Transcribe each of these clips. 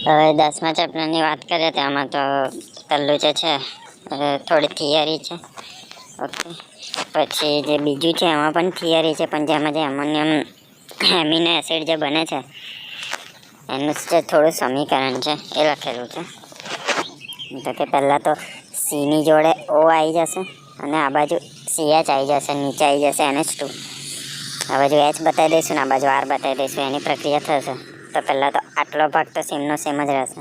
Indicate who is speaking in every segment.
Speaker 1: હવે 10મા ચેપ્ટરની વાત કરીએ તો આમાં તો પહેલું જે છે થોડી થિયરી છે. ઓકે, પછી જે બીજું છે એમાં પણ થિયરી છે, પણ જેમાં જે એમોનિયમ એમિનો એસિડ જે બને છે એનું જે થોડું સમીકરણ છે એ લખેલું છે. તો કે પહેલાં તો સીની જોડે ઓ આવી જશે અને આ બાજુ CH આવી જશે, નીચે આવી જશે NH2. આ બાજુ H બતાવી દઈશું ને આ બાજુ R બતાવી દઈશું, એની પ્રક્રિયા થશે. તો પહેલાં તો આટલો ભાગ તો સેમનો સેમ જ રહેશે.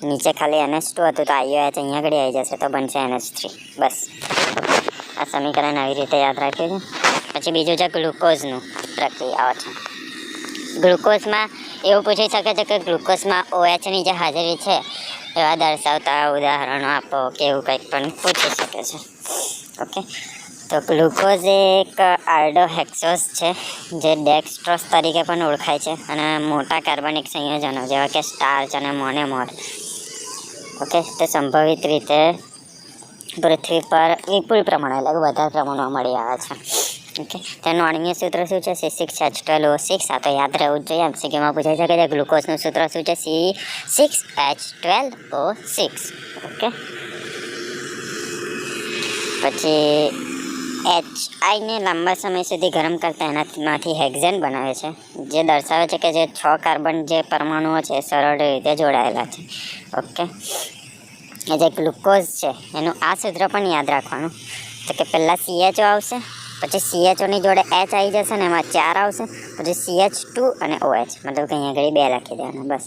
Speaker 1: નીચે ખાલી NH2 હતું તો IOH અહીંયા આગળ આવી જશે તો બનશે NH3. બસ આ સમીકરણ આવી રીતે યાદ રાખ્યું છે. પછી બીજું છે ગ્લુકોઝનું પ્રક્રિયાઓ છે. ગ્લુકોઝમાં એવું પૂછી શકે છે કે ગ્લુકોઝમાં OHની જે હાજરી છે એવા દર્શાવતા ઉદાહરણો આપો કે એવું કંઈક પણ પૂછી શકે છે. ઓકે, તો ગ્લુકોઝ એક આલ્ડોહેક્સોઝ છે જે ડેક્સ્ટ્રોઝ તરીકે પણ ઓળખાય છે અને મોટા કાર્બનિક સંયોજનો જેવા કે સ્ટાર્ચ અને મોનોમર ઓકે તે સંભવિત રીતે પૃથ્વી પર વિપુલ પ્રમાણે એટલે વધારે પ્રમાણમાં મળી આવે છે. ઓકે, તેનું અણ્વીય સૂત્ર શું છે? C6H12O6. આ તો યાદ રહેવું જ જોઈએ. MCQમાં પૂછાઈ શકે છે. ગ્લુકોઝનું સૂત્ર શું છે? C6H12O6. ઓકે, પછી HIને લાંબા સમય સુધી ગરમ કરતા એનામાંથી હેક્ઝેન બનાવે છે, જે દર્શાવે છે કે જે 6 કાર્બન જે પરમાણુઓ છે સરળ રીતે જોડાયેલા છે. ઓકે, એ જે ગ્લુકોઝ છે એનું આ સૂત્ર પણ યાદ રાખવાનું. તો કે પહેલાં CHO આવશે, પછી CHOની જોડે H આવી જશે ને એમાં 4 આવશે, પછી CH2 અને OH, મતલબ કે અહીંયા આગળ 2 લખી દેવાના. બસ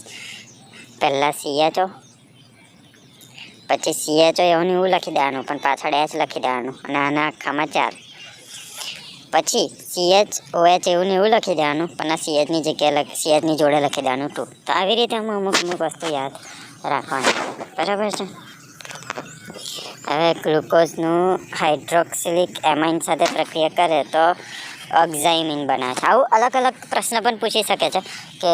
Speaker 1: પહેલાં CHO, પછી CHO એવું ને એવું લખી દેવાનું પણ પાછળ H લખી દેવાનું અને આના આખામાં 4. પછી CHOH એવું ને એવું લખી દેવાનું પણ આ CHની જગ્યાએ CHની જોડે લખી દેવાનું 2. તો આવી રીતે અમુક વસ્તુ યાદ રાખવાની. બરાબર છે. હવે ગ્લુકોઝનું હાઇડ્રોક્સિલિક એમાઇન સાથે પ્રક્રિયા કરે તો ઓક્ઝાઇમિન બને છે. આવું અલગ અલગ પ્રશ્ન પણ પૂછી શકે છે કે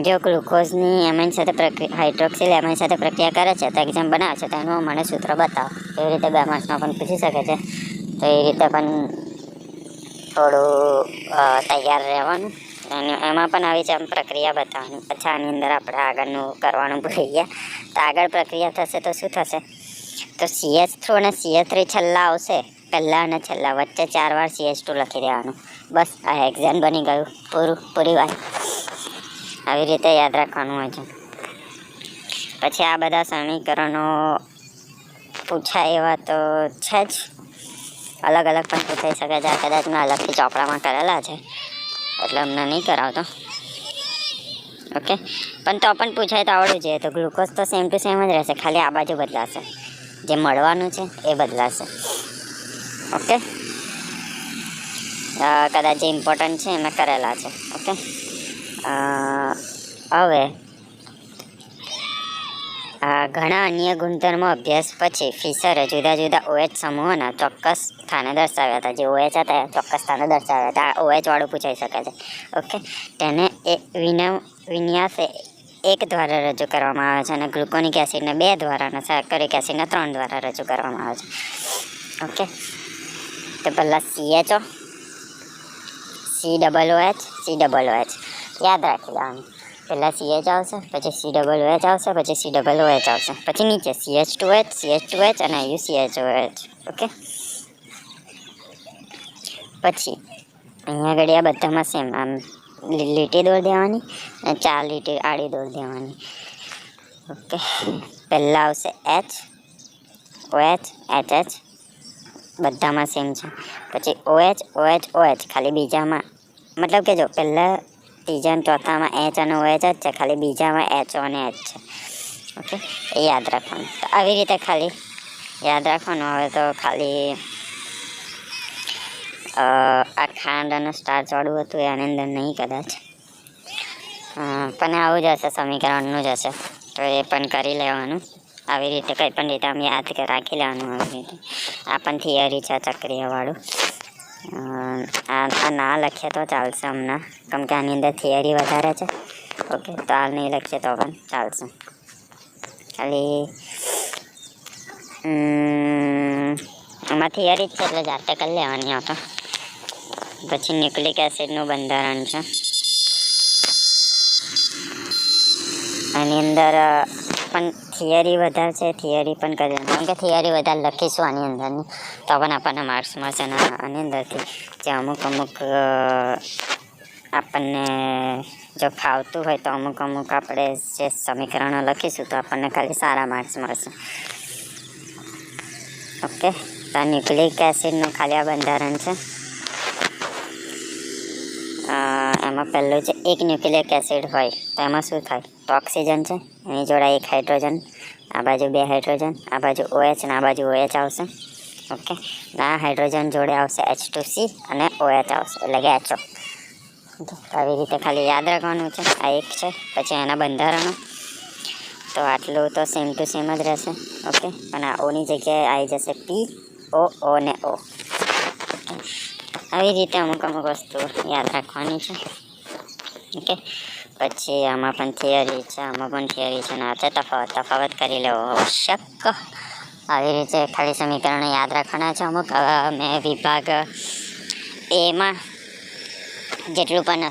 Speaker 1: જો ગ્લુકોઝની એમાઇન સાથે હાઇડ્રોક્સિલ એમાઇન સાથે પ્રક્રિયા કરે છે તો એક્ઝામ બનાવે છે તો એનું મને સૂત્ર બતાવો. એવી રીતે 2 માર્ક્સમાં પણ પૂછી શકે છે. તો એ રીતે પણ થોડું તૈયાર રહેવાનું. એમાં પણ આવી છે પ્રક્રિયા બતાવવાની. પછી આની અંદર આપણે આગળનું કરવાનું ભૂલી ગયા. તો આગળ પ્રક્રિયા થશે તો શું થશે? તો CH3 અને CH3 છેલ્લા આવશે, પહેલાં અને છેલ્લા વચ્ચે 4 વાર CH2 લખી દેવાનું. બસ આ હેક્ઝેન બની ગયું. પૂરી વાત. આવી રીતે યાદ રાખવાનું હોય છે. પછી આ બધા સમીકરણો પૂછાય એવા તો છે જ, અલગ અલગ પણ પૂછાઈ શકે છે. કદાચ મેં અલગથી ચોપડામાં કરેલા છે એટલે અમને નહીં કરાવતો. ઓકે, પણ તો પણ પૂછાય તો આવડવું જોઈએ. તો ગ્લુકોઝ તો સેમ ટુ સેમ જ રહેશે, ખાલી આ બાજુ બદલાશે, જે મળવાનું છે એ બદલાશે. ઓકે, કદાચ જે ઇમ્પોર્ટન્ટ છે એમાં કરેલા છે. ઓકે, હવે ઘણા અન્ય ગુણધર્મો અભ્યાસ પછી ફિશરે જુદા જુદા OH સમૂહોના ચોક્કસ સ્થાને દર્શાવ્યા હતા. જે OH હતા ચોક્કસ સ્થાને દર્શાવ્યા હતા. આ OH વાળું પૂછાઈ શકે છે. ઓકે, તેને વિન્યાસે 1 દ્વારા રજૂ કરવામાં આવે છે અને ગ્લુકોનિક એસિડને 2 દ્વારા અને સાયક્લોરિક એસિડને 3 દ્વારા રજૂ કરવામાં આવે છે. ઓકે, તો પહેલાં CHO, COOH યાદ રાખી દેવાનું. પહેલાં CH આવશે, પછી COOH આવશે, પછી COOH આવશે, પછી નીચે CH2H અને CHOH. ઓકે, પછી અહીંયા આગળ આ બધામાં સેમ આમ લીટી દોર દેવાની અને 4 લીટી આડી દોર દેવાની. ઓકે, પહેલાં આવશે HOH બધામાં સેમ છે. પછી OH ખાલી બીજામાં, મતલબ કે જો પહેલાં ત્રીજા અને ચોથામાં H અને OH જ છે, ખાલી બીજામાં HO અને H છે. ઓકે, એ યાદ રાખવાનું. તો આવી રીતે ખાલી યાદ રાખવાનું. હવે તો ખાલી આ ખાંડ અને સ્ટાર્ચવાળું હતું એ આની અંદર નહીં કદાચ, પણ આવું જ હશે, સમીકરણનું જ હશે. તો એ પણ કરી લેવાનું. આવી રીતે કંઈ પણ રીતે આમ યાદ રાખી લેવાનું. આવી રીતે આ પણ થિયરી છે ચક્રીયવાળું. આ ના લખીએ તો ચાલશે હમણાં, કેમ કે આની અંદર થિયરી વધારે છે. ઓકે, તો હાલ નહીં લખીએ તો પણ ચાલશે. ખાલી આમાં થિયરી જ છે એટલે જાતે કરી લેવાની. આવતો પછી ન્યુક્લિક એસિડનું બંધારણ છે. એની અંદર પણ થિયરી વધારે છે, થિયરી પણ કરી કેમ કે થિયરી વધારે લખીશું આની અંદરની તો પણ આપણને માર્ક્સ મળશે અને આની અંદરથી જે અમુક આપણને જો ફાવતું હોય તો અમુક આપણે જે સમીકરણો લખીશું તો આપણને ખાલી સારા માર્ક્સ મળશે. ઓકે, તો આ ન્યુક્લિક એસિડનું ખાલી આ બંધારણ છે. એમાં પહેલું છે એક ન્યુક્લિક એસિડ હોય તો એમાં શું થાય તો ઓક્સિજન છે, એની જોડે એક હાઇડ્રોજન, આ બાજુ 2 હાઇડ્રોજન, આ બાજુ OH અને આ બાજુ OH આવશે. ઓકે, આ હાઇડ્રોજન જોડે આવશે H2C અને OH આવશે એટલે કે HO. આવી રીતે ખાલી યાદ રાખવાનું છે. આ એક છે. પછી એના બંધારણો તો આટલું તો સેમ ટુ સેમ જ રહેશે. ઓકે, પણ આ ઓની જગ્યાએ આવી જશે PO ને O. આવી રીતે અમુક વસ્તુ યાદ રાખવાની છે. ઓકે, પછી આમાં પણ થિયરી છે, આમાં પણ થિયરી છે ને આ તફાવત કરી લેવો આવશ્યક. આવી રીતે ખાલી સમીકરણો યાદ રાખવાના છે. અમુક મેં વિભાગ એમાં જેટલું પણ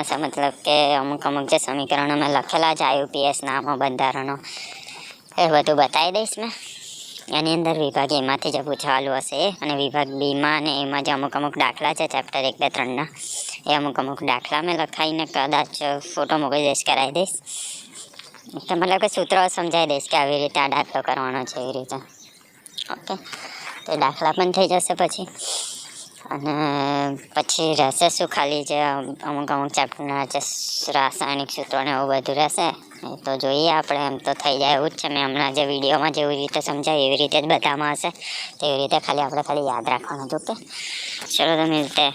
Speaker 1: હશે મતલબ કે અમુક જે સમીકરણો મેં લખેલા છે IUPSના આમાં બંધારણો એ બધું બતાવી દઈશ મેં. એની અંદર વિભાગ એમાંથી જે પૂછાયેલું હશે અને વિભાગ બીમાં અને એમાં જે અમુક દાખલા છે ચેપ્ટર 1, 2, 3ના એ અમુક દાખલા મેં લખાઈને કદાચ ફોટો મોકલી દઈશ, કરાવી દઈશ. તો મતલબ કે સૂત્રો સમજાવી દઈશ કે આવી રીતે આ દાખલો કરવાનો છે એવી રીતે. ઓકે, તો દાખલા પણ થઈ જશે પછી. અને પછી રહેશે શું ખાલી જે અમુક ચેપ્ટરના જે રાસાયણિક સૂત્રોને એવું બધું રહેશે એ તો જોઈએ આપણે. એમ તો થઈ જાય એવું જ છે. મેં હમણાં જે વિડીયોમાં જેવી રીતે સમજાય એવી રીતે જ બધામાં હશે તેવી રીતે ખાલી આપણે યાદ રાખવાનું હતું. ઓકે, ચલો તો મિલતે